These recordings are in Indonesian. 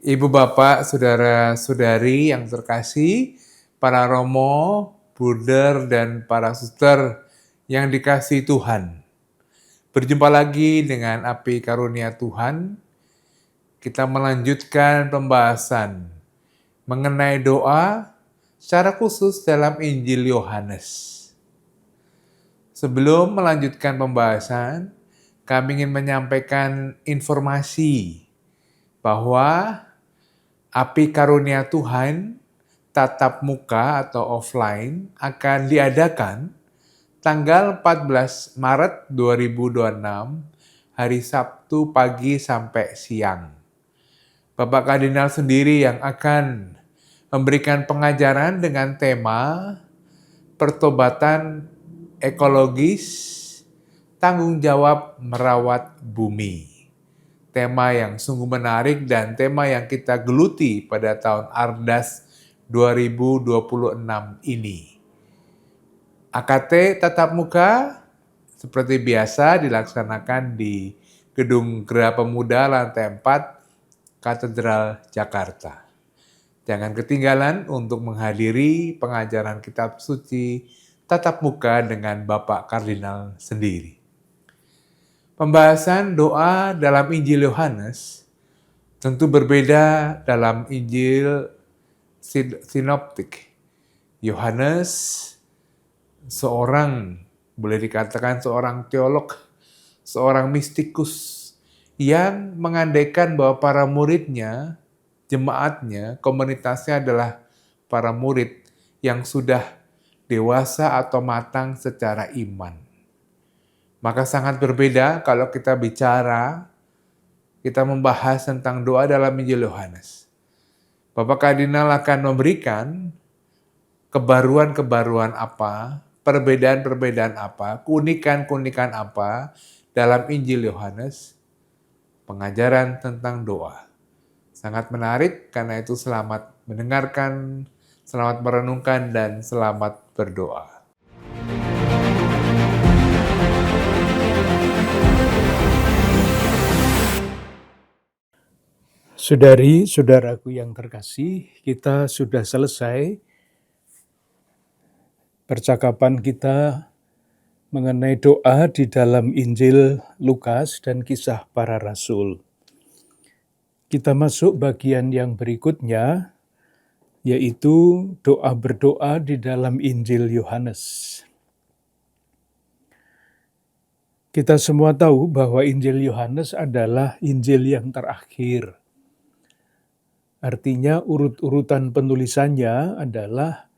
Ibu bapak, saudara-saudari yang terkasih, para romo, bruder, dan para suster yang dikasihi Tuhan. Berjumpa lagi dengan api karunia Tuhan. Kita melanjutkan pembahasan mengenai doa secara khusus dalam Injil Yohanes. Sebelum melanjutkan pembahasan, kami ingin menyampaikan informasi bahwa api karunia Tuhan tatap muka atau offline akan diadakan tanggal 14 Maret 2026, hari Sabtu pagi sampai siang. Bapak Kardinal sendiri yang akan memberikan pengajaran dengan tema pertobatan ekologis, tanggung jawab merawat bumi. Tema yang sungguh menarik dan tema yang kita geluti pada tahun Ardas 2026 ini. AKT tatap muka seperti biasa dilaksanakan di Gedung Gera Pemuda lantai 4 Katedral Jakarta. Jangan ketinggalan untuk menghadiri pengajaran kitab suci tatap muka dengan Bapak Kardinal sendiri. Pembahasan doa dalam Injil Yohanes tentu berbeda dalam Injil sinoptik. Yohanes boleh dikatakan seorang teolog, seorang mistikus yang mengandaikan bahwa para muridnya, jemaatnya, komunitasnya adalah para murid yang sudah dewasa atau matang secara iman. Maka sangat berbeda kalau kita membahas tentang doa dalam Injil Yohanes. Bapak Kardinal akan memberikan kebaruan-kebaruan apa, perbedaan-perbedaan apa, keunikan-keunikan apa dalam Injil Yohanes, pengajaran tentang doa. Sangat menarik, karena itu selamat mendengarkan, selamat merenungkan, dan selamat berdoa. Saudari-saudaraku yang terkasih, kita sudah selesai percakapan kita mengenai doa di dalam Injil Lukas dan Kisah Para Rasul. Kita masuk bagian yang berikutnya, yaitu doa berdoa di dalam Injil Yohanes. Kita semua tahu bahwa Injil Yohanes adalah Injil yang terakhir. Artinya urut-urutan penulisannya adalah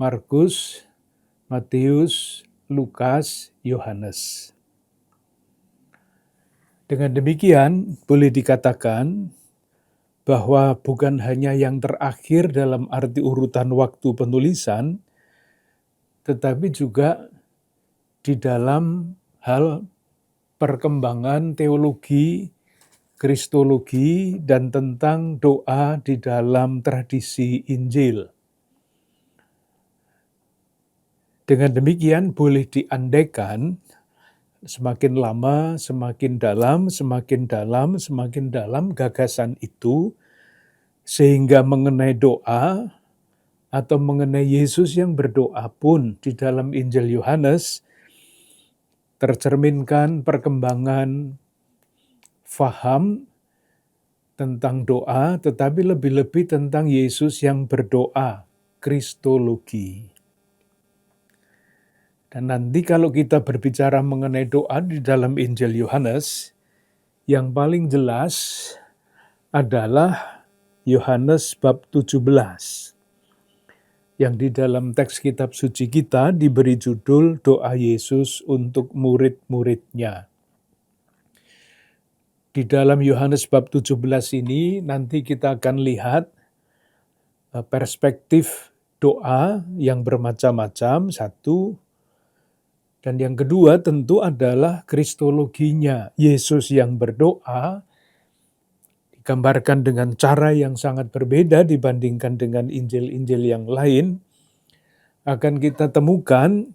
Markus, Matius, Lukas, Yohanes. Dengan demikian, boleh dikatakan bahwa bukan hanya yang terakhir dalam arti urutan waktu penulisan, tetapi juga di dalam hal perkembangan teologi, kristologi, dan tentang doa di dalam tradisi Injil. Dengan demikian boleh diandaikan semakin lama, semakin dalam, semakin dalam, semakin dalam gagasan itu, sehingga mengenai doa atau mengenai Yesus yang berdoa pun di dalam Injil Yohanes tercerminkan perkembangan faham tentang doa, tetapi lebih-lebih tentang Yesus yang berdoa, kristologi. Dan nanti kalau kita berbicara mengenai doa di dalam Injil Yohanes, yang paling jelas adalah Yohanes bab 17. Yang di dalam teks kitab suci kita diberi judul Doa Yesus untuk murid-muridnya. Di dalam Yohanes bab 17 ini nanti kita akan lihat perspektif doa yang bermacam-macam, satu. Dan yang kedua tentu adalah kristologinya. Yesus yang berdoa digambarkan dengan cara yang sangat berbeda dibandingkan dengan Injil-Injil yang lain. Akan kita temukan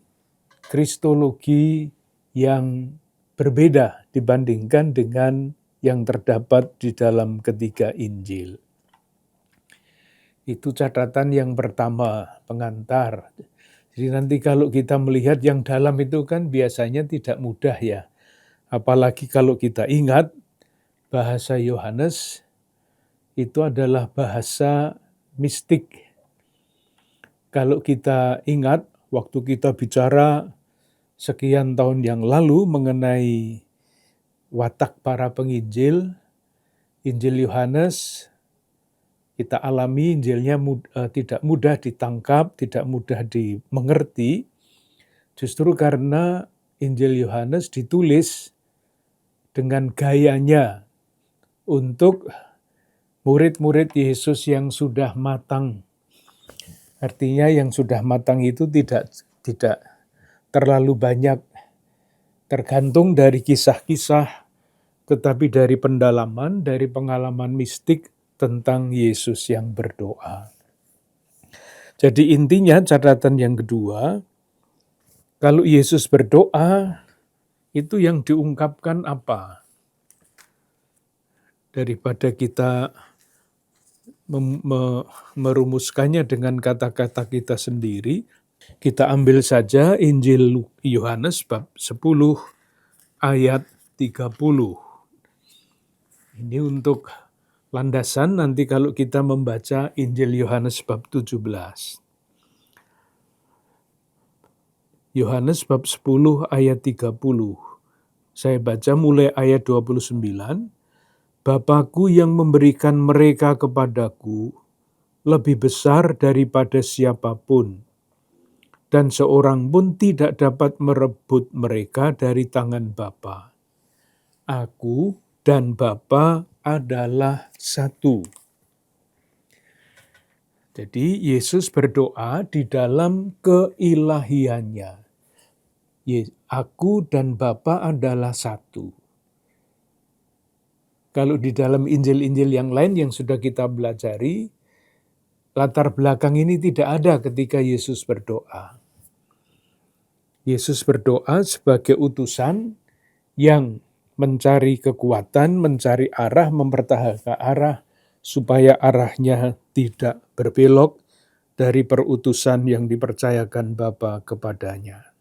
kristologi yang berbeda dibandingkan dengan yang terdapat di dalam ketiga Injil. Itu catatan yang pertama, pengantar. Jadi nanti kalau kita melihat yang dalam itu kan biasanya tidak mudah ya. Apalagi kalau kita ingat bahasa Yohanes itu adalah bahasa mistik. Kalau kita ingat waktu kita bicara sekian tahun yang lalu mengenai watak para penginjil, Injil Yohanes, kita alami Injilnya tidak mudah ditangkap, tidak mudah dimengerti, justru karena Injil Yohanes ditulis dengan gayanya untuk murid-murid Yesus yang sudah matang. Artinya yang sudah matang itu tidak terlalu banyak tergantung dari kisah-kisah, tetapi dari pendalaman, dari pengalaman mistik tentang Yesus yang berdoa. Jadi intinya catatan yang kedua, kalau Yesus berdoa, itu yang diungkapkan apa? Daripada kita merumuskannya dengan kata-kata kita sendiri, kita ambil saja Injil Yohanes bab 10 ayat 30. Ini untuk landasan nanti kalau kita membaca Injil Yohanes bab 17. Yohanes bab 10 ayat 30. Saya baca mulai ayat 29. Bapa-Ku yang memberikan mereka kepadaku lebih besar daripada siapapun, dan seorang pun tidak dapat merebut mereka dari tangan Bapa. Aku dan Bapa adalah satu. Jadi Yesus berdoa di dalam keilahiannya. Aku dan Bapa adalah satu. Kalau di dalam Injil-Injil yang lain yang sudah kita pelajari, latar belakang ini tidak ada ketika Yesus berdoa. Yesus berdoa sebagai utusan yang mencari kekuatan, mencari arah, mempertahankan arah, supaya arahnya tidak berbelok dari perutusan yang dipercayakan Bapa kepadanya.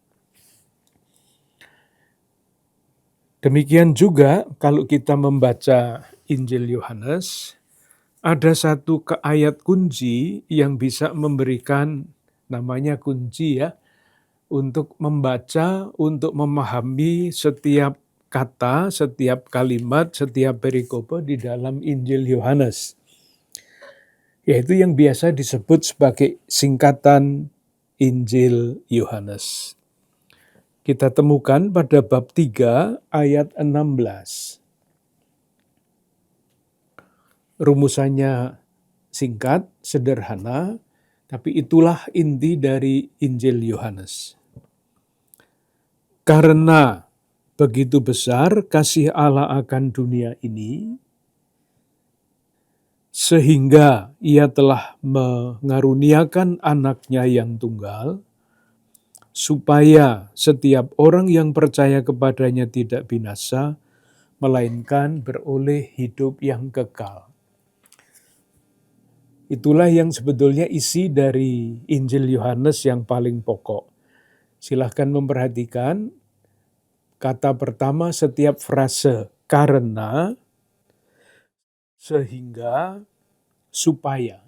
Demikian juga kalau kita membaca Injil Yohanes, ada satu ayat kunci yang bisa memberikan, namanya kunci ya, untuk membaca, untuk memahami setiap kata, setiap kalimat, setiap perikope di dalam Injil Yohanes. Yaitu yang biasa disebut sebagai singkatan Injil Yohanes. Kita temukan pada bab 3 ayat 16. Rumusannya singkat, sederhana, tapi itulah inti dari Injil Yohanes. Karena begitu besar kasih Allah akan dunia ini, sehingga Ia telah mengaruniakan anaknya yang tunggal, supaya setiap orang yang percaya kepadanya tidak binasa, melainkan beroleh hidup yang kekal. Itulah yang sebetulnya isi dari Injil Yohanes yang paling pokok. Silahkan memperhatikan kata pertama setiap frase, karena, sehingga, supaya.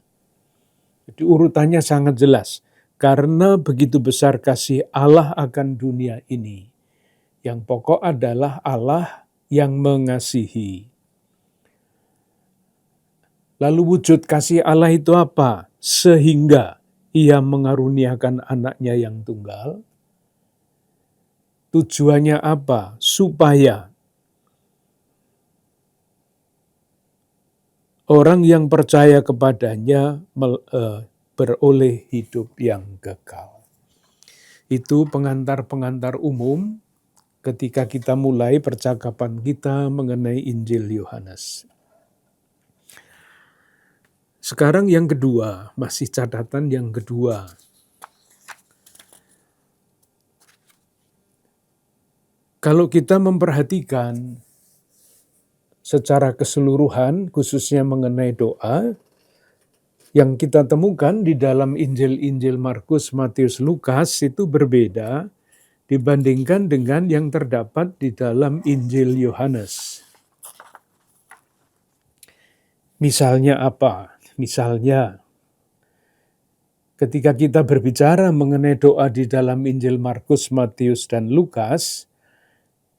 Jadi urutannya sangat jelas. Karena begitu besar kasih Allah akan dunia ini. Yang pokok adalah Allah yang mengasihi. Lalu wujud kasih Allah itu apa? Sehingga Ia mengaruniakan anaknya yang tunggal. Tujuannya apa? Supaya orang yang percaya kepadanya beroleh hidup yang kekal. Itu pengantar-pengantar umum ketika kita mulai percakapan kita mengenai Injil Yohanes. Sekarang yang kedua, masih catatan yang kedua. Kalau kita memperhatikan secara keseluruhan, khususnya mengenai doa, yang kita temukan di dalam Injil-Injil Markus, Matius, Lukas itu berbeda dibandingkan dengan yang terdapat di dalam Injil Yohanes. Misalnya apa? Misalnya, ketika kita berbicara mengenai doa di dalam Injil Markus, Matius, dan Lukas,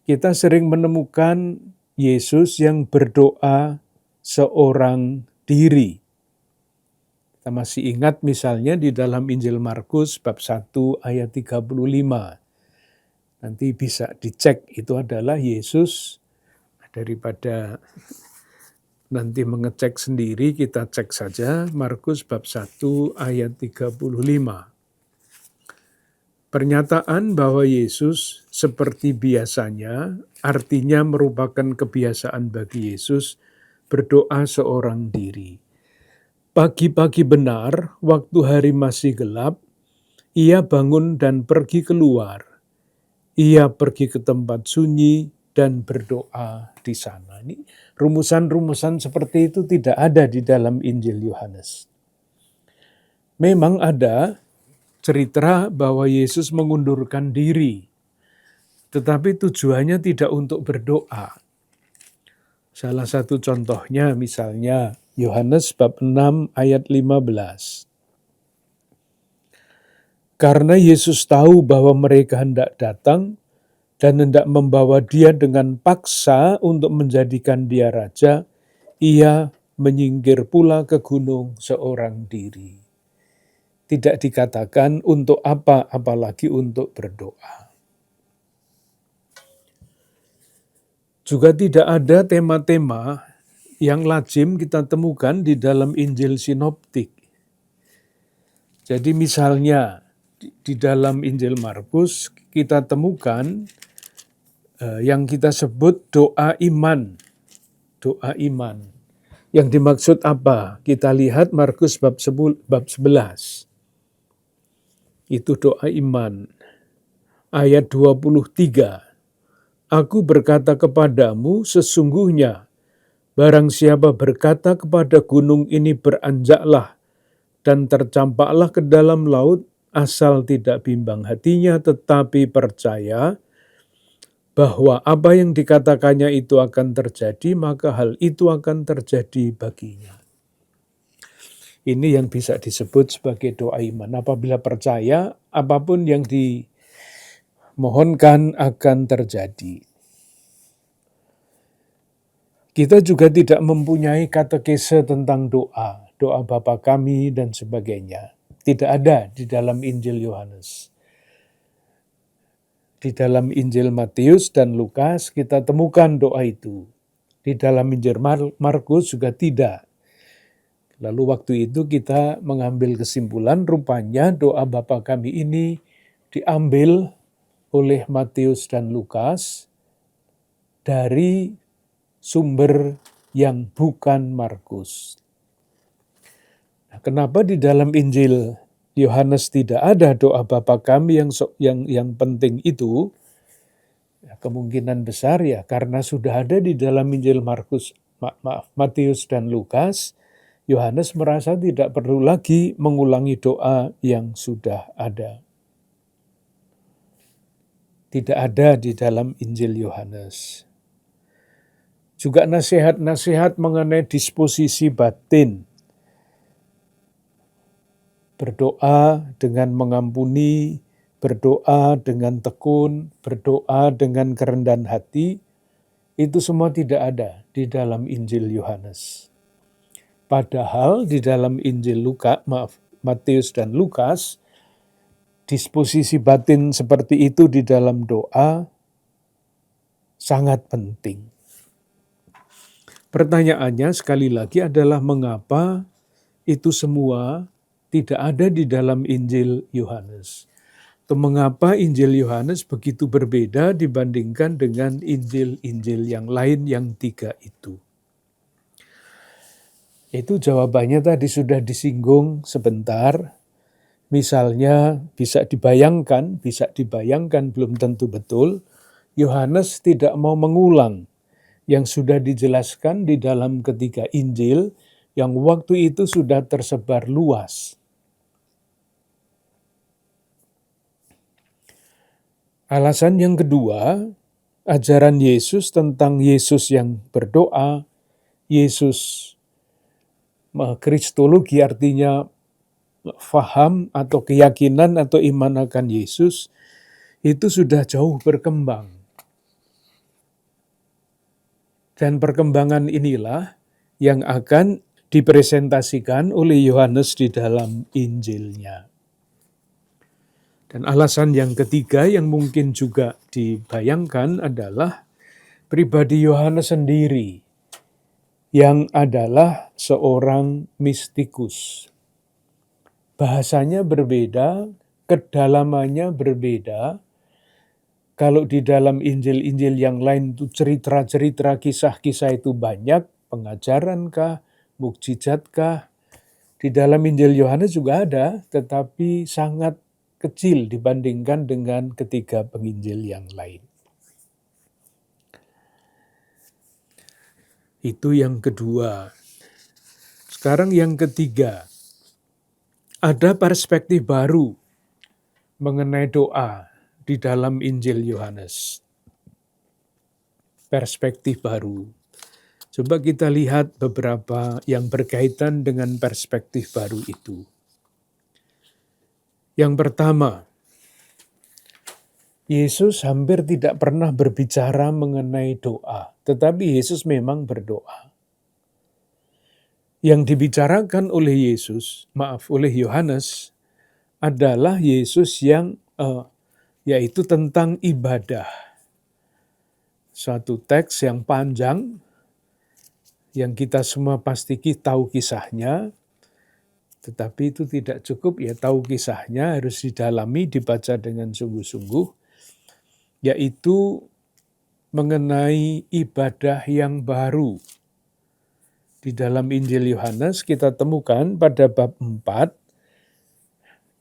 kita sering menemukan Yesus yang berdoa seorang diri. Kita masih ingat misalnya di dalam Injil Markus bab 1 ayat 35. Nanti bisa dicek, itu adalah Yesus. Daripada nanti mengecek sendiri, kita cek saja Markus bab 1 ayat 35. Pernyataan bahwa Yesus seperti biasanya artinya merupakan kebiasaan bagi Yesus berdoa seorang diri. Pagi-pagi benar, waktu hari masih gelap, ia bangun dan pergi keluar. Ia pergi ke tempat sunyi dan berdoa di sana. Ini rumusan-rumusan seperti itu tidak ada di dalam Injil Yohanes. Memang ada cerita bahwa Yesus mengundurkan diri, tetapi tujuannya tidak untuk berdoa. Salah satu contohnya misalnya Yohanes bab 6 ayat 15. Karena Yesus tahu bahwa mereka hendak datang dan hendak membawa dia dengan paksa untuk menjadikan dia raja, ia menyingkir pula ke gunung seorang diri. Tidak dikatakan untuk apa, apalagi untuk berdoa. Juga tidak ada tema-tema yang lazim kita temukan di dalam Injil Sinoptik. Jadi misalnya di dalam Injil Markus kita temukan yang kita sebut doa iman. Doa iman. Yang dimaksud apa? Kita lihat Markus bab 11. Itu doa iman. Ayat 23. Aku berkata kepadamu, sesungguhnya barang siapa berkata kepada gunung ini beranjaklah dan tercampaklah ke dalam laut, asal tidak bimbang hatinya tetapi percaya bahwa apa yang dikatakannya itu akan terjadi, maka hal itu akan terjadi baginya. Ini yang bisa disebut sebagai doa iman. Apabila percaya, apapun yang dimohonkan akan terjadi. Kita juga tidak mempunyai katekese tentang doa Bapa kami dan sebagainya. Tidak ada di dalam Injil Yohanes. Di dalam Injil Matius dan Lukas kita temukan doa itu. Di dalam Injil Markus juga tidak. Lalu waktu itu kita mengambil kesimpulan rupanya doa Bapa kami ini diambil oleh Matius dan Lukas dari sumber yang bukan Markus. Nah, kenapa di dalam Injil Yohanes tidak ada doa Bapa kami yang penting itu? Ya, kemungkinan besar ya karena sudah ada di dalam Injil Matius dan Lukas. Yohanes merasa tidak perlu lagi mengulangi doa yang sudah ada. Tidak ada di dalam Injil Yohanes. Juga nasihat-nasihat mengenai disposisi batin. Berdoa dengan mengampuni, berdoa dengan tekun, berdoa dengan kerendahan hati, itu semua tidak ada di dalam Injil Yohanes. Padahal di dalam Injil Matius dan Lukas, disposisi batin seperti itu di dalam doa sangat penting. Pertanyaannya sekali lagi adalah mengapa itu semua tidak ada di dalam Injil Yohanes? Atau mengapa Injil Yohanes begitu berbeda dibandingkan dengan Injil-Injil yang lain yang 3 itu? Itu jawabannya tadi sudah disinggung sebentar. Misalnya bisa dibayangkan belum tentu betul, Yohanes tidak mau mengulang yang sudah dijelaskan di dalam ketiga Injil yang waktu itu sudah tersebar luas. Alasan yang kedua, ajaran Yesus tentang Yesus yang berdoa, Yesus kristologi artinya faham atau keyakinan atau iman akan Yesus, itu sudah jauh berkembang. Dan perkembangan inilah yang akan dipresentasikan oleh Yohanes di dalam Injilnya. Dan alasan yang ketiga yang mungkin juga dibayangkan adalah pribadi Yohanes sendiri yang adalah seorang mistikus. Bahasanya berbeda, kedalamannya berbeda. Kalau di dalam Injil-Injil yang lain itu cerita-cerita kisah-kisah itu banyak, pengajaran kah, mukjizat-kah. Di dalam Injil Yohanes juga ada, tetapi sangat kecil dibandingkan dengan ketiga penginjil yang lain. Itu yang kedua. Sekarang yang ketiga. Ada perspektif baru mengenai doa di dalam Injil Yohanes. Perspektif baru. Coba kita lihat beberapa yang berkaitan dengan perspektif baru itu. Yang pertama, Yesus hampir tidak pernah berbicara mengenai doa, tetapi Yesus memang berdoa. Yang dibicarakan oleh oleh Yohanes adalah Yesus yang yaitu tentang ibadah. Suatu teks yang panjang yang kita semua pasti tahu kisahnya, tetapi itu tidak cukup ya tahu kisahnya, harus didalami, dibaca dengan sungguh-sungguh, yaitu mengenai ibadah yang baru. Di dalam Injil Yohanes kita temukan pada bab 4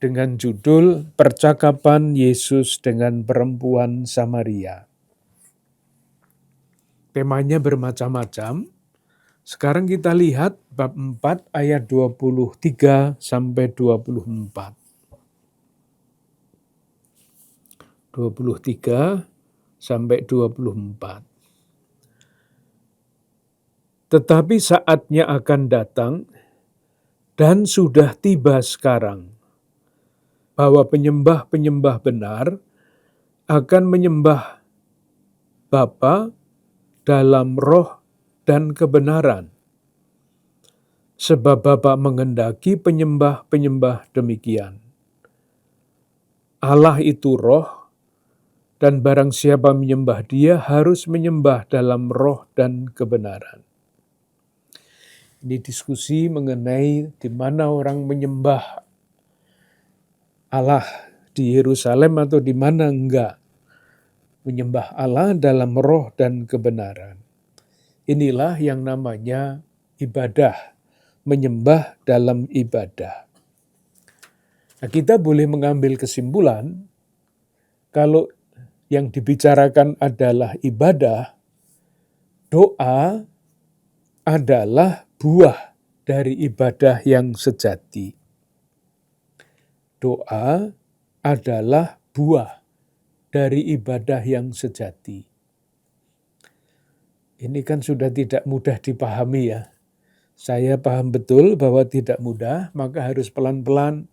dengan judul Percakapan Yesus dengan Perempuan Samaria. Temanya bermacam-macam. Sekarang kita lihat bab 4 ayat 23 sampai 24. 23 sampai 24. Tetapi saatnya akan datang dan sudah tiba sekarang bahwa penyembah-penyembah benar akan menyembah Bapa dalam roh dan kebenaran. Sebab Bapa menghendaki penyembah-penyembah demikian. Allah itu roh, dan barang siapa menyembah Dia harus menyembah dalam roh dan kebenaran. Ini diskusi mengenai di mana orang menyembah Allah, di Yerusalem atau di mana enggak. Menyembah Allah dalam roh dan kebenaran. Inilah yang namanya ibadah, menyembah dalam ibadah. Nah, kita boleh mengambil kesimpulan, kalau yang dibicarakan adalah ibadah, doa adalah buah dari ibadah yang sejati. Doa adalah buah dari ibadah yang sejati. Ini kan sudah tidak mudah dipahami ya. Saya paham betul bahwa tidak mudah, maka harus pelan-pelan.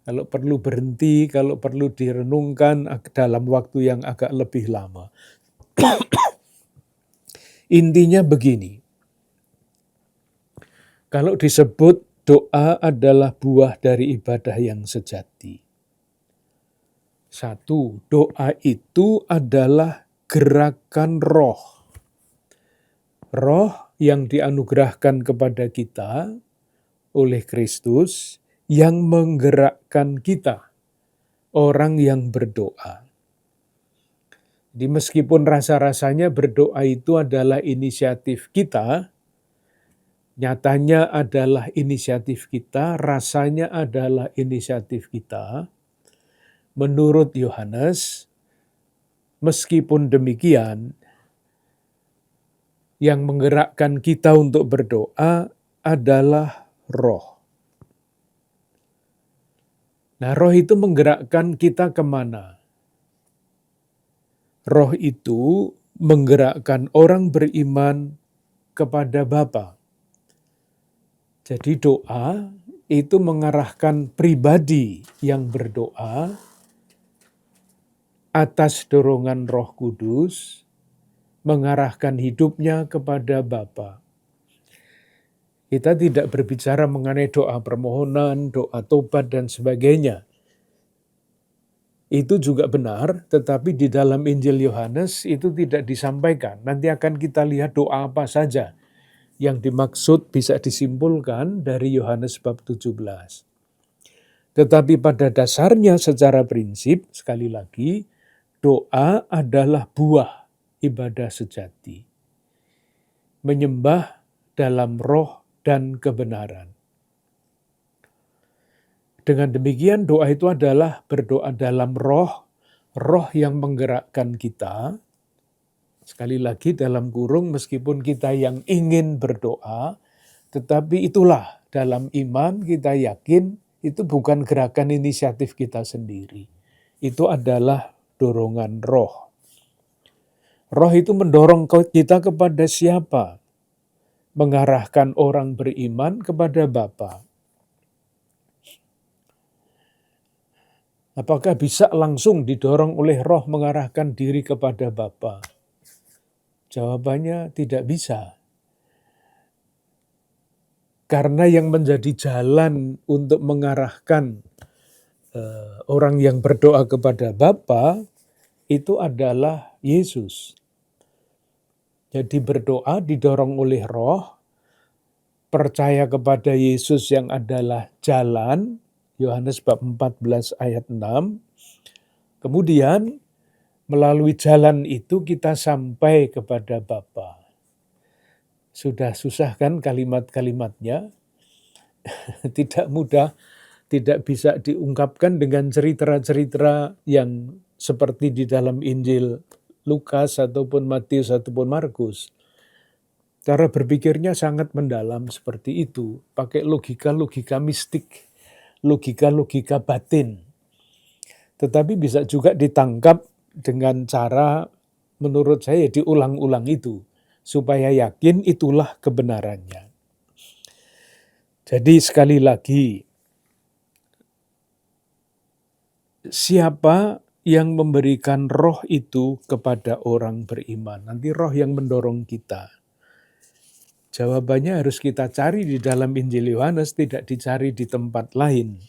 Kalau perlu berhenti, kalau perlu direnungkan dalam waktu yang agak lebih lama. Intinya begini. Kalau disebut doa adalah buah dari ibadah yang sejati. Satu, doa itu adalah gerakan roh. Roh yang dianugerahkan kepada kita oleh Kristus yang menggerakkan kita, orang yang berdoa. Jadi meskipun rasa-rasanya berdoa itu adalah inisiatif kita, nyatanya adalah inisiatif kita, rasanya adalah inisiatif kita. Menurut Yohanes, meskipun demikian, yang menggerakkan kita untuk berdoa adalah roh. Nah, roh itu menggerakkan kita kemana? Roh itu menggerakkan orang beriman kepada Bapa. Jadi doa itu mengarahkan pribadi yang berdoa atas dorongan Roh Kudus, mengarahkan hidupnya kepada Bapa. Kita tidak berbicara mengenai doa permohonan, doa tobat, dan sebagainya. Itu juga benar, tetapi di dalam Injil Yohanes itu tidak disampaikan. Nanti akan kita lihat doa apa saja yang dimaksud bisa disimpulkan dari Yohanes bab 17. Tetapi pada dasarnya secara prinsip, sekali lagi, doa adalah buah ibadah sejati. Menyembah dalam roh dan kebenaran. Dengan demikian doa itu adalah berdoa dalam roh, roh yang menggerakkan kita. Sekali lagi dalam kurung meskipun kita yang ingin berdoa, tetapi itulah dalam iman kita yakin itu bukan gerakan inisiatif kita sendiri. Itu adalah dorongan roh. Roh itu mendorong kita kepada siapa? Mengarahkan orang beriman kepada Bapa. Apakah bisa langsung didorong oleh roh mengarahkan diri kepada Bapa? Jawabannya tidak bisa. Karena yang menjadi jalan untuk mengarahkan orang yang berdoa kepada Bapa itu adalah Yesus. Jadi berdoa didorong oleh roh, percaya kepada Yesus yang adalah jalan, Yohanes bab 14 ayat 6. Kemudian melalui jalan itu kita sampai kepada Bapa. Sudah susah kan kalimat-kalimatnya? Tidak mudah, tidak bisa diungkapkan dengan cerita-cerita yang seperti di dalam Injil Lukas ataupun Matius ataupun Markus. Cara berpikirnya sangat mendalam seperti itu, pakai logika-logika mistik, logika-logika batin. Tetapi bisa juga ditangkap dengan cara menurut saya diulang-ulang itu, supaya yakin itulah kebenarannya. Jadi sekali lagi, siapa yang memberikan roh itu kepada orang beriman? Nanti roh yang mendorong kita. Jawabannya harus kita cari di dalam Injil Yohanes, tidak dicari di tempat lain.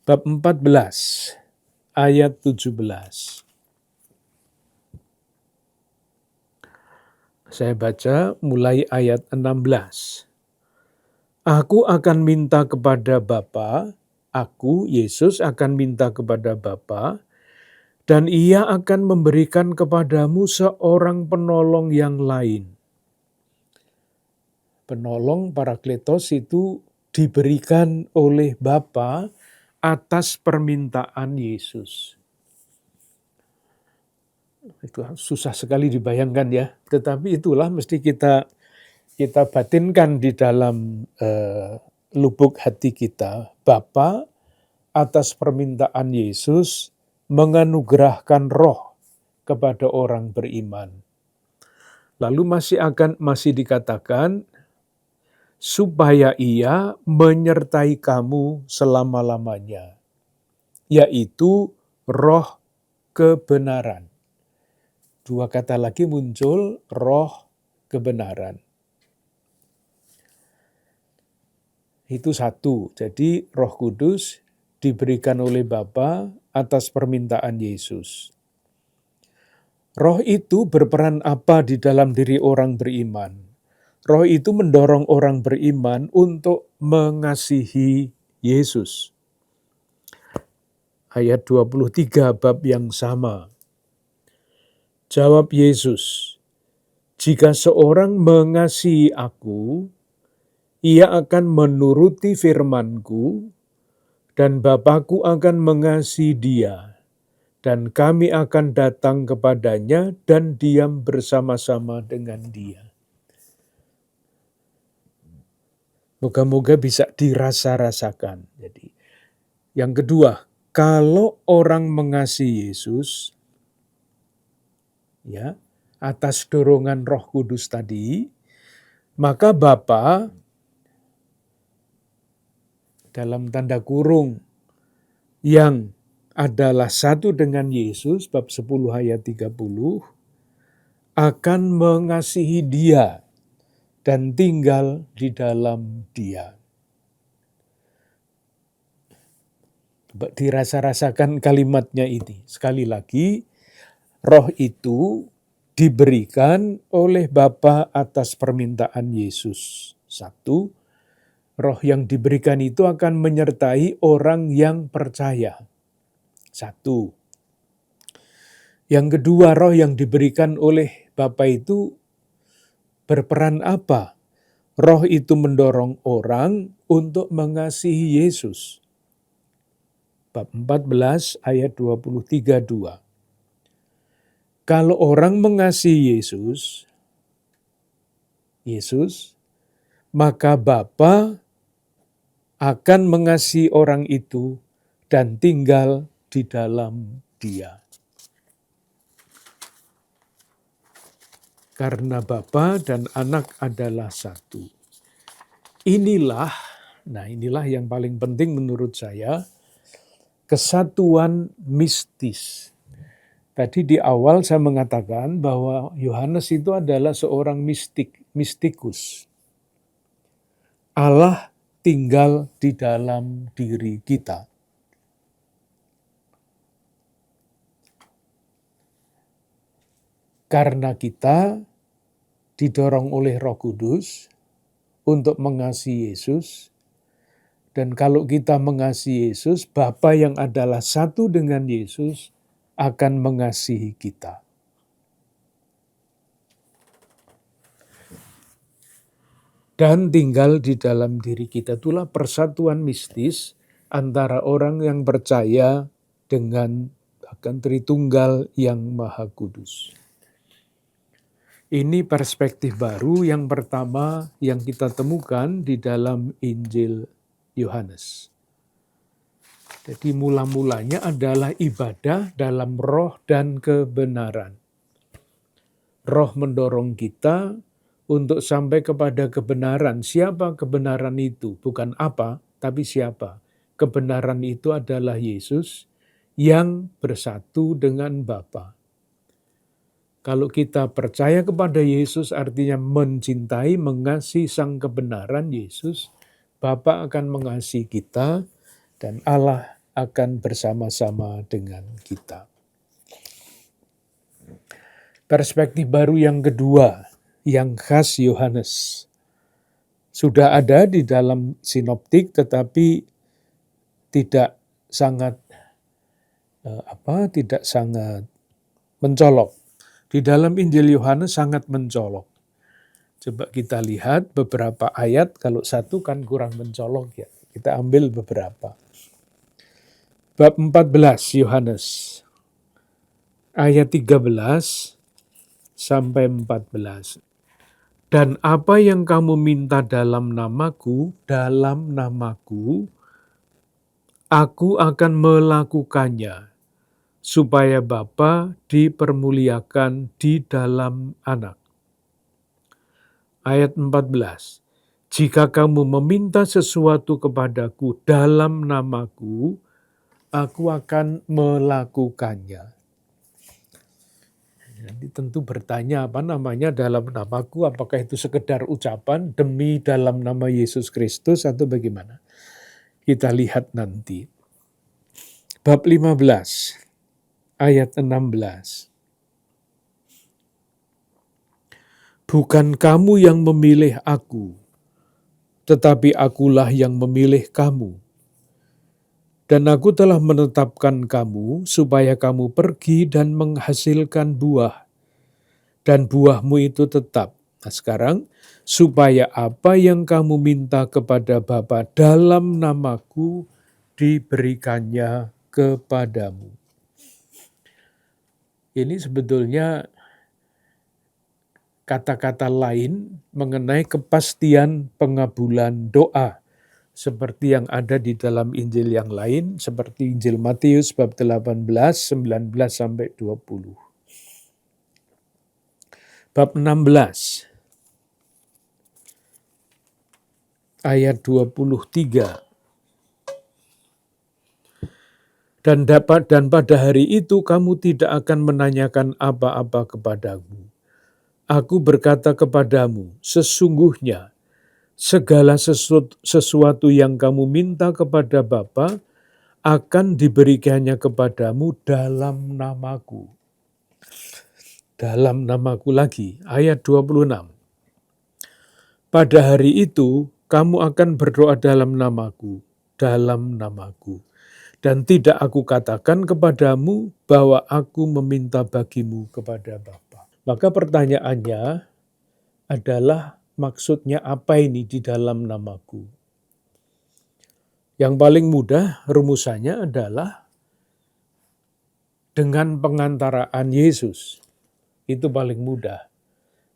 Bab 14, ayat 17. Saya baca mulai ayat 16. Aku akan minta kepada Bapa, aku, Yesus, akan minta kepada Bapa, dan Ia akan memberikan kepadamu seorang penolong yang lain. Penolong Parakletos itu diberikan oleh Bapa atas permintaan Yesus. Itu susah sekali dibayangkan ya, tetapi itulah mesti kita batinkan di dalam lubuk hati kita. Bapa atas permintaan Yesus menganugerahkan roh kepada orang beriman. Lalu masih dikatakan supaya Ia menyertai kamu selama-lamanya, yaitu roh kebenaran. Dua kata lagi muncul, roh kebenaran. Itu satu, jadi Roh Kudus diberikan oleh Bapa atas permintaan Yesus. Roh itu berperan apa di dalam diri orang beriman? Roh itu mendorong orang beriman untuk mengasihi Yesus. Ayat 23 bab yang sama. Jawab Yesus, jika seorang mengasihi aku, ia akan menuruti firman-Ku, dan Bapa-Ku akan mengasihi dia, dan kami akan datang kepadanya dan diam bersama-sama dengan dia. Moga-moga bisa dirasa-rasakan. Jadi, yang kedua, kalau orang mengasihi Yesus, ya, atas dorongan Roh Kudus tadi, maka Bapa dalam tanda kurung yang adalah satu dengan Yesus, bab 10 ayat 30, akan mengasihi dia dan tinggal di dalam dia. Dirasa-rasakan kalimatnya ini. Sekali lagi, Roh itu diberikan oleh Bapa atas permintaan Yesus. Satu, Roh yang diberikan itu akan menyertai orang yang percaya. Satu. Yang kedua, Roh yang diberikan oleh Bapa itu berperan apa? Roh itu mendorong orang untuk mengasihi Yesus. Bab 14 ayat 23:2. Kalau orang mengasihi Yesus, maka Bapa akan mengasihi orang itu dan tinggal di dalam dia. Karena Bapa dan Anak adalah satu. Inilah yang paling penting menurut saya, kesatuan mistis. Tadi di awal saya mengatakan bahwa Yohanes itu adalah seorang mistikus. Allah tinggal di dalam diri kita. Karena kita didorong oleh Roh Kudus untuk mengasihi Yesus, dan kalau kita mengasihi Yesus, Bapa yang adalah satu dengan Yesus akan mengasihi kita. Dan tinggal di dalam diri kita. Itulah persatuan mistis antara orang yang percaya dengan akan Tritunggal yang Maha Kudus. Ini perspektif baru yang pertama yang kita temukan di dalam Injil Yohanes. Jadi mula-mulanya adalah ibadah dalam roh dan kebenaran. Roh mendorong kita untuk sampai kepada kebenaran. Siapa kebenaran itu? Bukan apa, tapi siapa. Kebenaran itu adalah Yesus yang bersatu dengan Bapa. Kalau kita percaya kepada Yesus artinya mencintai, mengasihi sang kebenaran Yesus, Bapa akan mengasihi kita dan Allah akan bersama-sama dengan kita. Perspektif baru yang kedua, yang khas Yohanes. Sudah ada di dalam sinoptik tetapi tidak sangat mencolok. Di dalam Injil Yohanes sangat mencolok. Coba kita lihat beberapa ayat, kalau satu kan kurang mencolok ya. Kita ambil beberapa. Bab 14 Yohanes, ayat 13 sampai 14. Dan apa yang kamu minta dalam namaku, aku akan melakukannya, supaya Bapa dipermuliakan di dalam Anak. Ayat 14. Jika kamu meminta sesuatu kepadaku dalam namaku, aku akan melakukannya. Jadi tentu bertanya apa namanya dalam namaku, apakah itu sekedar ucapan demi dalam nama Yesus Kristus atau bagaimana? Kita lihat nanti. Bab 15. Ayat 16. Bukan kamu yang memilih aku, tetapi akulah yang memilih kamu. Dan aku telah menetapkan kamu supaya kamu pergi dan menghasilkan buah. Dan buahmu itu tetap. Nah sekarang, supaya apa yang kamu minta kepada Bapa dalam namaku diberikannya kepadamu. Ini sebetulnya kata-kata lain mengenai kepastian pengabulan doa, seperti yang ada di dalam Injil yang lain, seperti Injil Matius bab 18, 19 sampai 20. Bab 16 ayat 23. Dan pada hari itu kamu tidak akan menanyakan apa-apa kepadaku. Aku berkata kepadamu, sesungguhnya segala sesuatu yang kamu minta kepada Bapa akan diberikannya kepadamu dalam namaku. Dalam namaku lagi, ayat 26. Pada hari itu kamu akan berdoa dalam namaku, dalam namaku. Dan tidak aku katakan kepadamu bahwa aku meminta bagimu kepada Bapa. Maka pertanyaannya adalah maksudnya apa ini di dalam namaku? Yang paling mudah rumusannya adalah dengan pengantaraan Yesus. Itu paling mudah.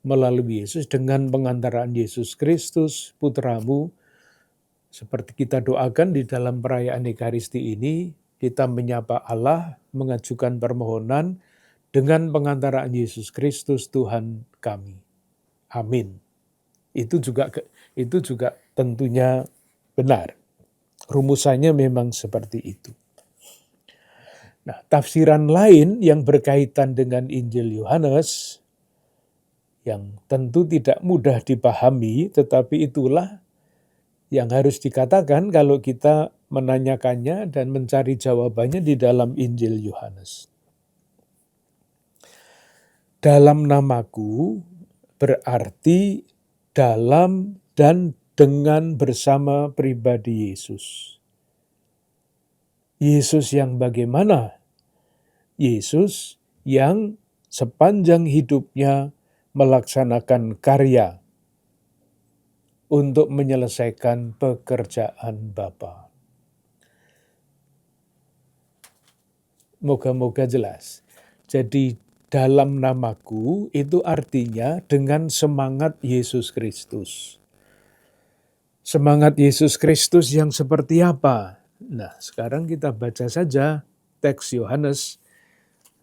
Melalui Yesus, dengan pengantaraan Yesus Kristus, putramu, seperti kita doakan di dalam perayaan Ekaristi ini, kita menyapa Allah, mengajukan permohonan dengan pengantaraan Yesus Kristus Tuhan kami. Amin. Itu juga tentunya benar. Rumusannya memang seperti itu. Nah, tafsiran lain yang berkaitan dengan Injil Yohanes, yang tentu tidak mudah dipahami, tetapi itulah yang harus dikatakan kalau kita menanyakannya dan mencari jawabannya di dalam Injil Yohanes. Dalam namaku berarti dalam dan dengan bersama pribadi Yesus. Yesus yang bagaimana? Yesus yang sepanjang hidupnya melaksanakan karya untuk menyelesaikan pekerjaan Bapa. Moga-moga jelas. Jadi dalam namaku itu artinya dengan semangat Yesus Kristus. Semangat Yesus Kristus yang seperti apa? Nah, sekarang kita baca saja teks Yohanes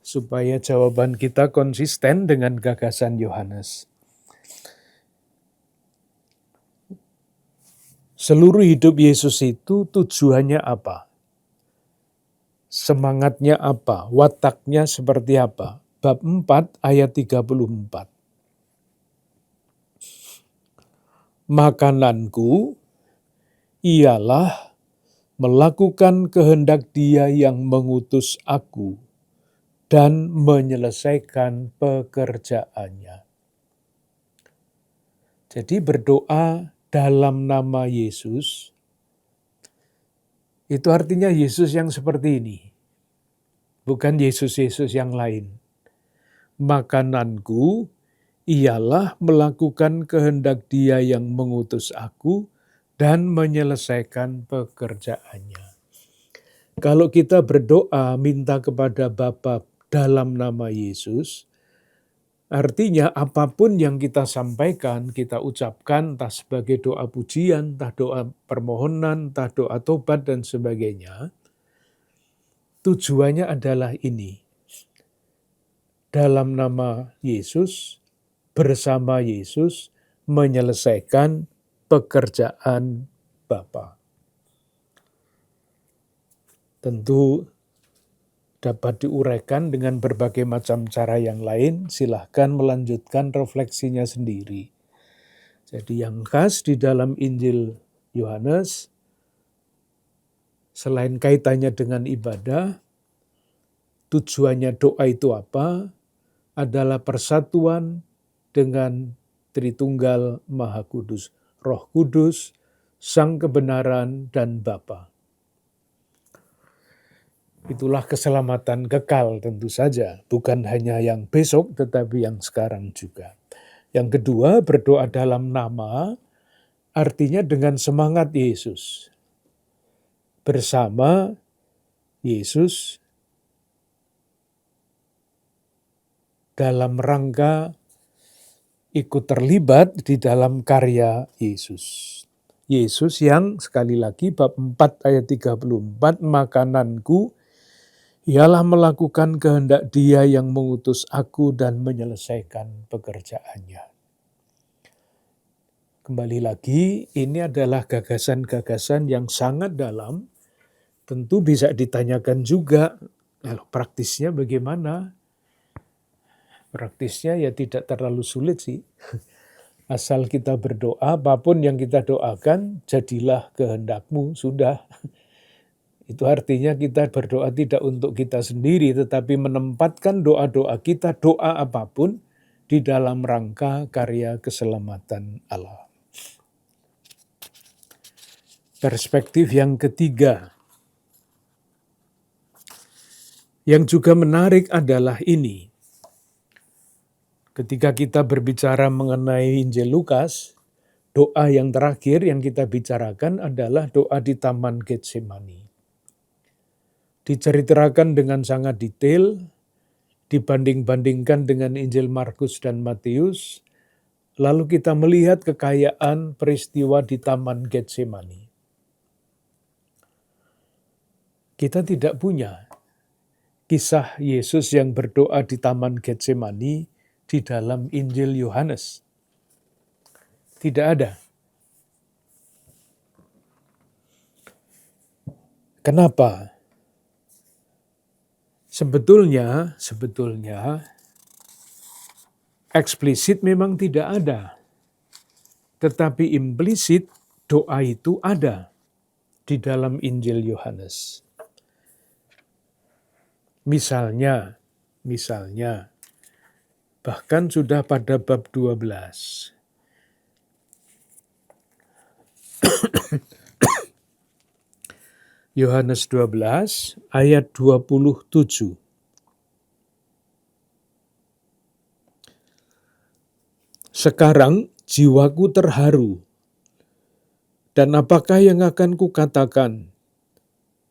supaya jawaban kita konsisten dengan gagasan Yohanes. Seluruh hidup Yesus itu tujuannya apa? Semangatnya apa? Wataknya seperti apa? Bab 4 ayat 34. Makananku ialah melakukan kehendak Dia yang mengutus aku dan menyelesaikan pekerjaannya. Jadi berdoa dalam nama Yesus, itu artinya Yesus yang seperti ini. Bukan Yesus-Yesus yang lain. Makananku ialah melakukan kehendak Dia yang mengutus aku dan menyelesaikan pekerjaannya. Kalau kita berdoa minta kepada Bapa dalam nama Yesus, artinya apapun yang kita sampaikan, kita ucapkan, entah sebagai doa pujian, entah doa permohonan, entah doa tobat, dan sebagainya, tujuannya adalah ini. Dalam nama Yesus, bersama Yesus, menyelesaikan pekerjaan Bapa. Tentu dapat diuraikan dengan berbagai macam cara yang lain, silahkan melanjutkan refleksinya sendiri. Jadi yang khas di dalam Injil Yohanes, selain kaitannya dengan ibadah, tujuannya doa itu apa? Adalah persatuan dengan Tritunggal Maha Kudus, Roh Kudus, Sang Kebenaran, dan Bapa. Itulah keselamatan kekal tentu saja, bukan hanya yang besok tetapi yang sekarang juga. Yang kedua, berdoa dalam nama artinya dengan semangat Yesus. Bersama Yesus dalam rangka ikut terlibat di dalam karya Yesus. Yesus yang sekali lagi bab 4 ayat 34, makananku ialah melakukan kehendak Dia yang mengutus aku dan menyelesaikan pekerjaannya. Kembali lagi, ini adalah gagasan-gagasan yang sangat dalam. Tentu bisa ditanyakan juga, kalau praktisnya bagaimana? Praktisnya ya tidak terlalu sulit sih. Asal kita berdoa, apapun yang kita doakan, jadilah kehendakmu, sudah. Itu artinya kita berdoa tidak untuk kita sendiri, tetapi menempatkan doa-doa kita, doa apapun, di dalam rangka karya keselamatan Allah. Perspektif yang ketiga, yang juga menarik adalah ini. Ketika kita berbicara mengenai Injil Lukas, doa yang terakhir yang kita bicarakan adalah doa di Taman Getsemani. Diceritakan dengan sangat detail, dibanding-bandingkan dengan Injil Markus dan Matius, lalu kita melihat kekayaan peristiwa di Taman Getsemani. Kita tidak punya kisah Yesus yang berdoa di Taman Getsemani di dalam Injil Yohanes. Tidak ada. Kenapa? Sebetulnya eksplisit memang tidak ada. Tetapi implisit doa itu ada di dalam Injil Yohanes. Misalnya, bahkan sudah pada bab 12. Yohanes 12 ayat 27. Sekarang jiwaku terharu, dan apakah yang akan kukatakan?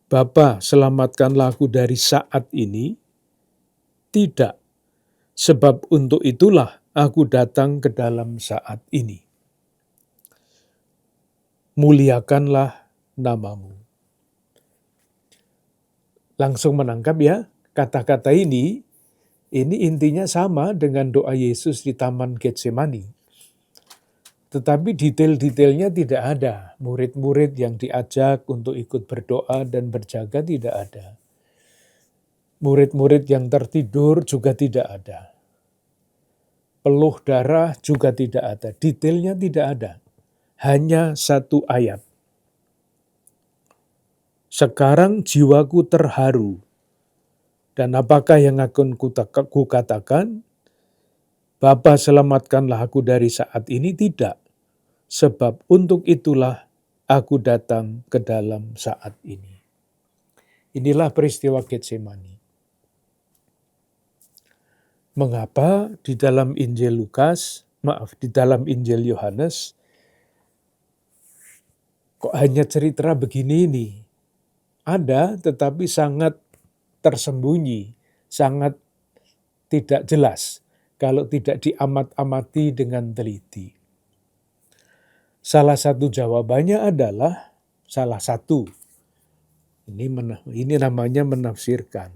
Bapa, selamatkanlah aku dari saat ini? Tidak, sebab untuk itulah aku datang ke dalam saat ini. Muliakanlah namamu. Langsung menangkap ya, kata-kata ini intinya sama dengan doa Yesus di Taman Getsemani. Tetapi detail-detailnya tidak ada. Murid-murid yang diajak untuk ikut berdoa dan berjaga tidak ada. Murid-murid yang tertidur juga tidak ada. Peluh darah juga tidak ada. Detailnya tidak ada. Hanya satu ayat. Sekarang jiwaku terharu. Dan apakah yang akan kukatakan? Bapa, selamatkanlah aku dari saat ini? Tidak. Sebab untuk itulah aku datang ke dalam saat ini. Inilah peristiwa Getsemani. Mengapa di dalam Injil Yohanes, kok hanya cerita begini ini? Ada, tetapi sangat tersembunyi, sangat tidak jelas kalau tidak diamat-amati dengan teliti. Salah satu jawabannya adalah ini namanya menafsirkan.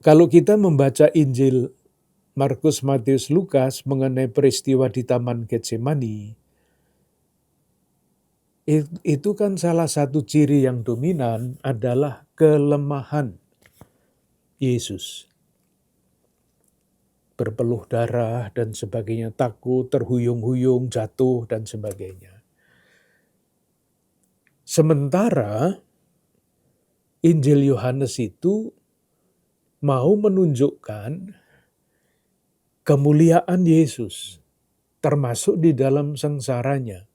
Kalau kita membaca Injil Markus, Matius, Lukas mengenai peristiwa di Taman Getsemani, itu kan salah satu ciri yang dominan adalah kelemahan Yesus. Berpeluh darah dan sebagainya, takut, terhuyung-huyung, jatuh, dan sebagainya. Sementara Injil Yohanes itu mau menunjukkan kemuliaan Yesus, termasuk di dalam sengsaranya.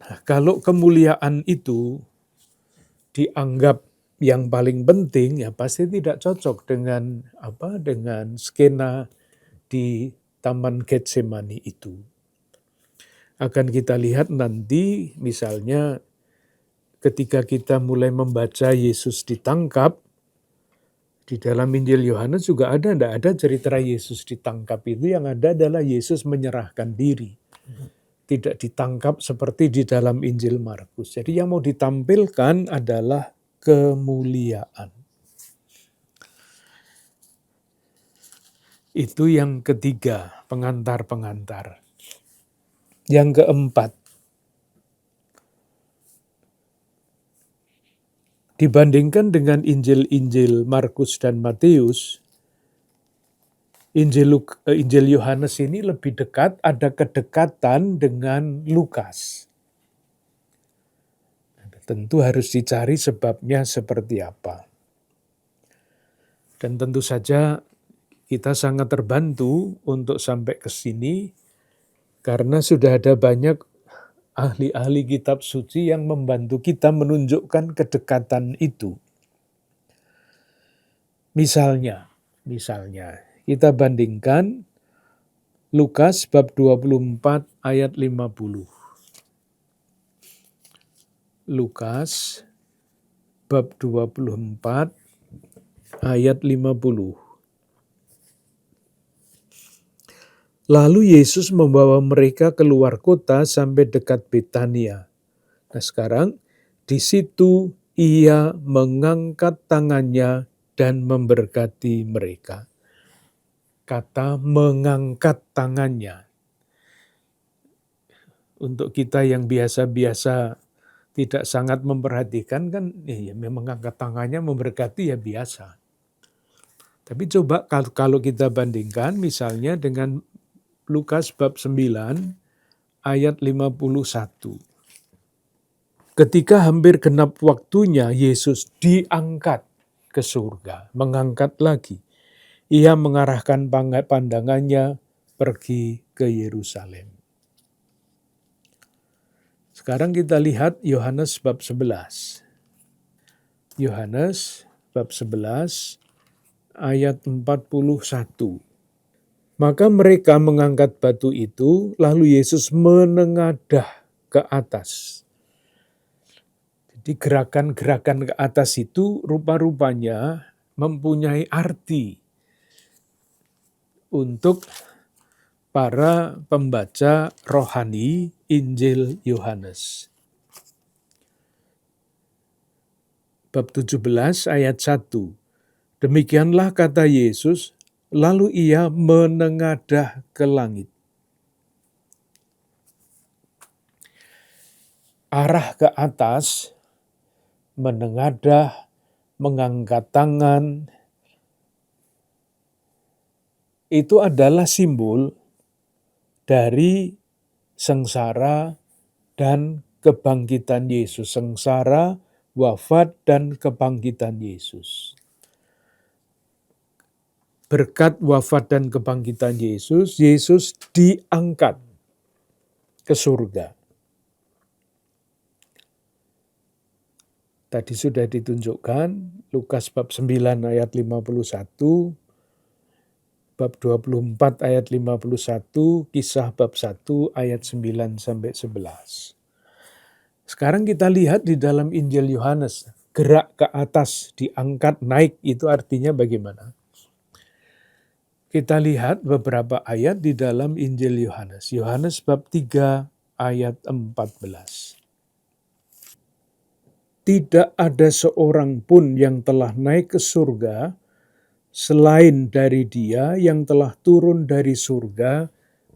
Nah, kalau kemuliaan itu dianggap yang paling penting, ya pasti tidak cocok dengan skena di Taman Getsemani itu. Akan kita lihat nanti misalnya ketika kita mulai membaca Yesus ditangkap, di dalam Injil Yohanes juga tidak ada cerita Yesus ditangkap itu, yang ada adalah Yesus menyerahkan diri. Tidak ditangkap seperti di dalam Injil Markus. Jadi yang mau ditampilkan adalah kemuliaan. Itu yang ketiga, pengantar-pengantar. Yang keempat, dibandingkan dengan Injil-Injil Markus dan Matius, Injil Yohanes ini lebih dekat, ada kedekatan dengan Lukas. Tentu harus dicari sebabnya seperti apa. Dan tentu saja kita sangat terbantu untuk sampai ke sini karena sudah ada banyak ahli-ahli kitab suci yang membantu kita menunjukkan kedekatan itu. Misalnya, kita bandingkan Lukas bab 24 ayat 50. Lukas bab 24 ayat 50. Lalu Yesus membawa mereka keluar kota sampai dekat Betania. Nah sekarang di situ ia mengangkat tangannya dan memberkati mereka. Kata mengangkat tangannya. Untuk kita yang biasa-biasa tidak sangat memperhatikan kan, ya memang mengangkat tangannya memberkati ya biasa. Tapi coba kalau kita bandingkan misalnya dengan Lukas bab 9 ayat 51. Ketika hampir genap waktunya Yesus diangkat ke surga, mengangkat lagi. Ia mengarahkan pandangannya pergi ke Yerusalem. Sekarang kita lihat Yohanes bab 11. Yohanes bab 11 ayat 41. Maka mereka mengangkat batu itu, lalu Yesus menengadah ke atas. Jadi gerakan-gerakan ke atas itu rupa-rupanya mempunyai arti untuk para pembaca rohani Injil Yohanes. Bab 17 ayat 1. Demikianlah kata Yesus, lalu ia menengadah ke langit. Arah ke atas, menengadah, mengangkat tangan, itu adalah simbol dari sengsara dan kebangkitan Yesus. Sengsara, wafat, dan kebangkitan Yesus. Berkat wafat dan kebangkitan Yesus, Yesus diangkat ke surga. Tadi sudah ditunjukkan, Lukas bab 9 ayat 51, bab 24 ayat 51, Kisah bab 1 ayat 9 sampai 11. Sekarang kita lihat di dalam Injil Yohanes, gerak ke atas, diangkat, naik, itu artinya bagaimana? Kita lihat beberapa ayat di dalam Injil Yohanes. Yohanes bab 3 ayat 14. Tidak ada seorang pun yang telah naik ke surga selain dari Dia yang telah turun dari surga,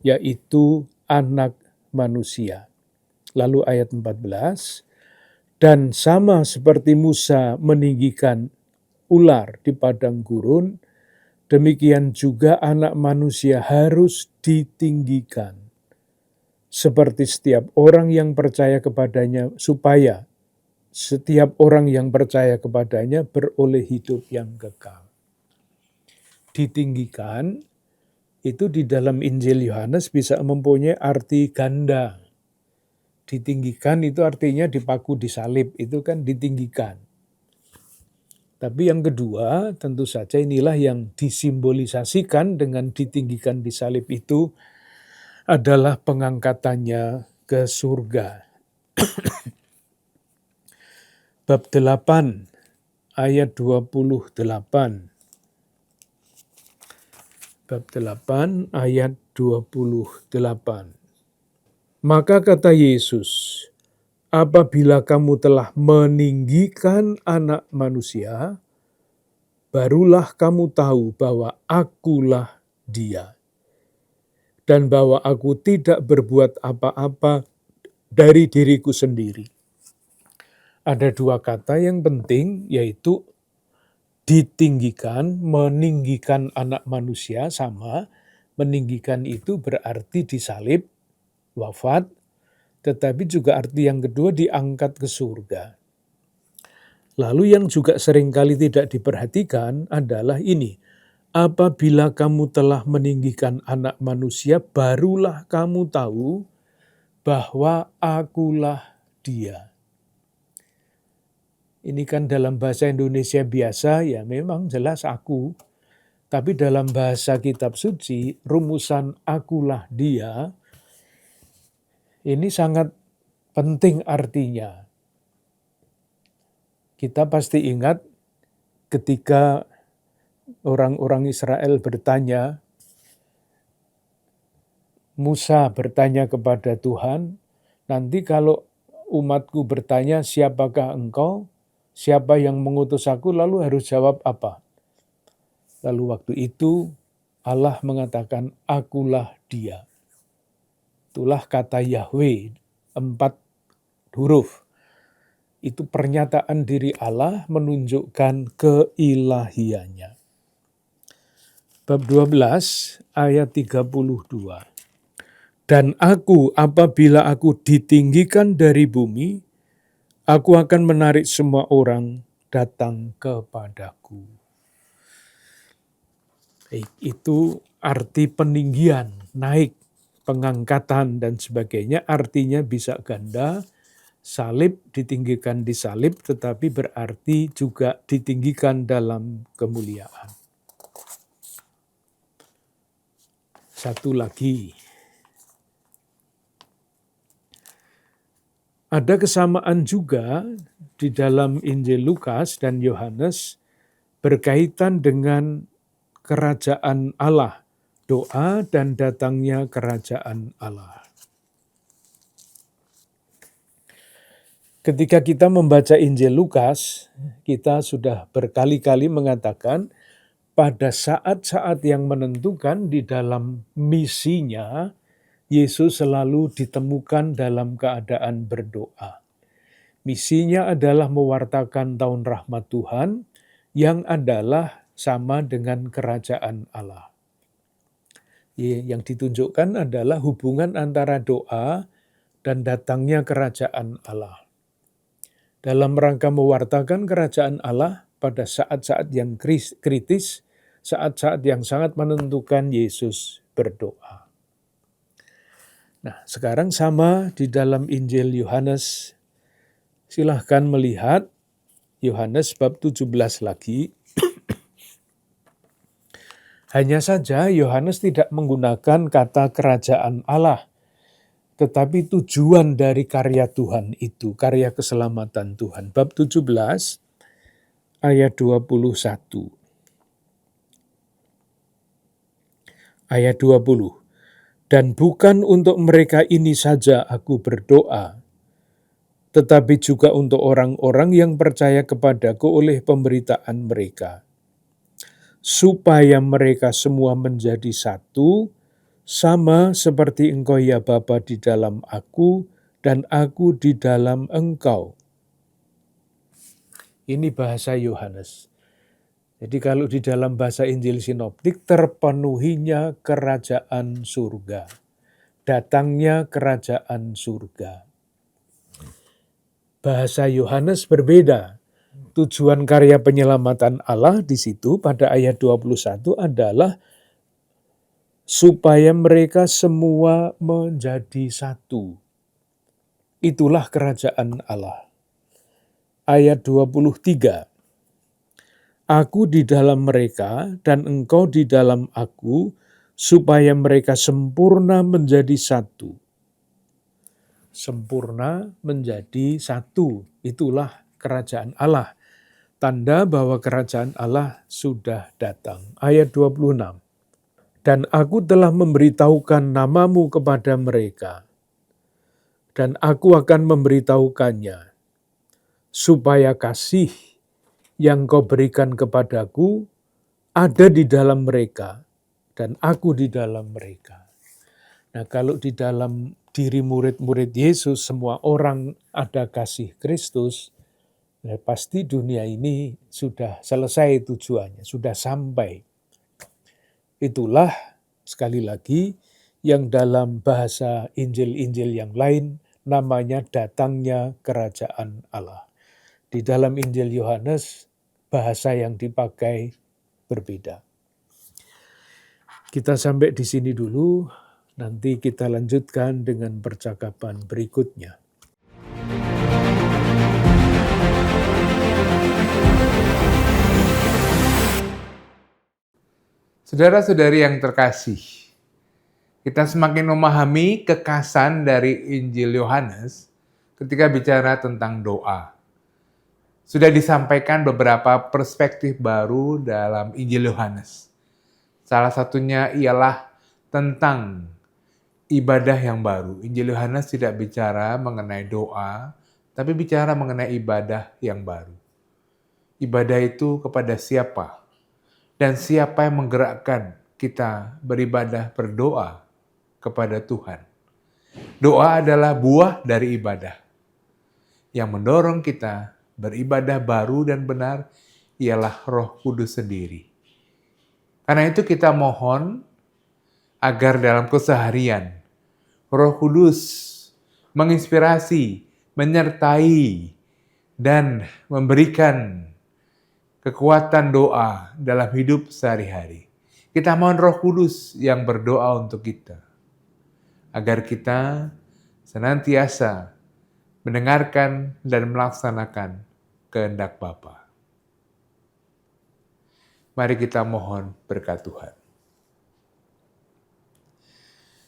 yaitu Anak Manusia. Lalu ayat 14, dan sama seperti Musa meninggikan ular di padang gurun, demikian juga Anak Manusia harus ditinggikan. Seperti setiap orang yang percaya kepadanya, supaya setiap orang yang percaya kepadanya beroleh hidup yang kekal. Ditinggikan, itu di dalam Injil Yohanes bisa mempunyai arti ganda. Ditinggikan itu artinya dipaku di salib, itu kan ditinggikan. Tapi yang kedua, tentu saja inilah yang disimbolisasikan dengan ditinggikan di salib itu adalah pengangkatannya ke surga. bab 8 ayat 28. Bab 8 ayat 28. Maka kata Yesus, apabila kamu telah meninggikan Anak Manusia, barulah kamu tahu bahwa Akulah Dia, dan bahwa Aku tidak berbuat apa-apa dari diriku sendiri. Ada dua kata yang penting, yaitu ditinggikan, meninggikan Anak Manusia, sama meninggikan itu berarti disalib, wafat, tetapi juga arti yang kedua diangkat ke surga. Lalu yang juga seringkali tidak diperhatikan adalah ini, apabila kamu telah meninggikan Anak Manusia, barulah kamu tahu bahwa Akulah Dia. Ini kan dalam bahasa Indonesia biasa, ya memang jelas aku. Tapi dalam bahasa kitab suci, rumusan Akulah Dia, ini sangat penting artinya. Kita pasti ingat ketika orang-orang Israel bertanya, Musa bertanya kepada Tuhan, nanti kalau umatku bertanya, siapakah engkau? Siapa yang mengutus aku? Lalu harus jawab apa? Lalu waktu itu Allah mengatakan, Akulah Dia. Itulah kata Yahweh, 4 huruf. Itu pernyataan diri Allah menunjukkan keilahiannya. Bab 12 ayat 32. Dan aku, apabila aku ditinggikan dari bumi, aku akan menarik semua orang datang kepadaku. Itu arti peninggian, naik, pengangkatan, dan sebagainya. Artinya bisa ganda, salib, ditinggikan di salib, tetapi berarti juga ditinggikan dalam kemuliaan. Satu lagi. Ada kesamaan juga di dalam Injil Lukas dan Yohanes berkaitan dengan kerajaan Allah, doa dan datangnya kerajaan Allah. Ketika kita membaca Injil Lukas, kita sudah berkali-kali mengatakan pada saat-saat yang menentukan di dalam misinya, Yesus selalu ditemukan dalam keadaan berdoa. Misinya adalah mewartakan tahun rahmat Tuhan yang adalah sama dengan kerajaan Allah. Yang ditunjukkan adalah hubungan antara doa dan datangnya kerajaan Allah. Dalam rangka mewartakan kerajaan Allah pada saat-saat yang kritis, saat-saat yang sangat menentukan, Yesus berdoa. Nah, sekarang sama di dalam Injil Yohanes. Silahkan melihat Yohanes bab 17 lagi. Hanya saja Yohanes tidak menggunakan kata kerajaan Allah, tetapi tujuan dari karya Tuhan itu, karya keselamatan Tuhan. Bab 17 ayat 21. Ayat 20. Dan bukan untuk mereka ini saja aku berdoa, tetapi juga untuk orang-orang yang percaya kepadaku oleh pemberitaan mereka, supaya mereka semua menjadi satu, sama seperti Engkau ya Bapa di dalam aku, dan aku di dalam Engkau. Ini bahasa Yohanes. Jadi kalau di dalam bahasa Injil Sinoptik, terpenuhinya kerajaan surga. Datangnya kerajaan surga. Bahasa Yohanes berbeda. Tujuan karya penyelamatan Allah di situ pada ayat 21 adalah supaya mereka semua menjadi satu. Itulah kerajaan Allah. Ayat 23. Aku di dalam mereka dan engkau di dalam aku, supaya mereka sempurna menjadi satu. Sempurna menjadi satu, itulah kerajaan Allah. Tanda bahwa kerajaan Allah sudah datang. Ayat 26. Dan aku telah memberitahukan namamu kepada mereka, dan aku akan memberitahukannya, supaya kasih yang kau berikan kepadaku ada di dalam mereka, dan aku di dalam mereka. Nah, kalau di dalam diri murid-murid Yesus, semua orang ada kasih Kristus, nah pasti dunia ini sudah selesai tujuannya, sudah sampai. Itulah sekali lagi yang dalam bahasa Injil-Injil yang lain namanya datangnya kerajaan Allah. Di dalam Injil Yohanes bahasa yang dipakai berbeda. Kita sampai di sini dulu, nanti kita lanjutkan dengan percakapan berikutnya. Saudara-saudari yang terkasih, kita semakin memahami kekasan dari Injil Yohanes ketika bicara tentang doa. Sudah disampaikan beberapa perspektif baru dalam Injil Yohanes. Salah satunya ialah tentang ibadah yang baru. Injil Yohanes tidak bicara mengenai doa, tapi bicara mengenai ibadah yang baru. Ibadah itu kepada siapa? Dan siapa yang menggerakkan kita beribadah, berdoa kepada Tuhan? Doa adalah buah dari ibadah. Yang mendorong kita beribadah baru dan benar ialah Roh Kudus sendiri. Karena itu kita mohon agar dalam keseharian Roh Kudus menginspirasi, menyertai, dan memberikan kekuatan doa dalam hidup sehari-hari. Kita mohon Roh Kudus yang berdoa untuk kita, agar kita senantiasa mendengarkan dan melaksanakan kehendak Bapa. Mari kita mohon berkat Tuhan.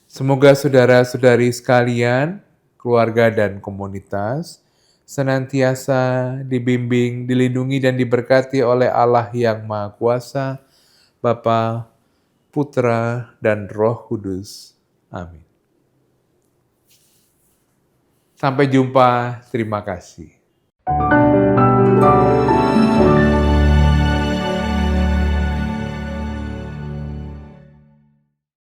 Semoga saudara-saudari sekalian, keluarga dan komunitas, senantiasa dibimbing, dilindungi, dan diberkati oleh Allah yang Maha Kuasa, Bapa, Putra, dan Roh Kudus. Amin. Sampai jumpa, terima kasih.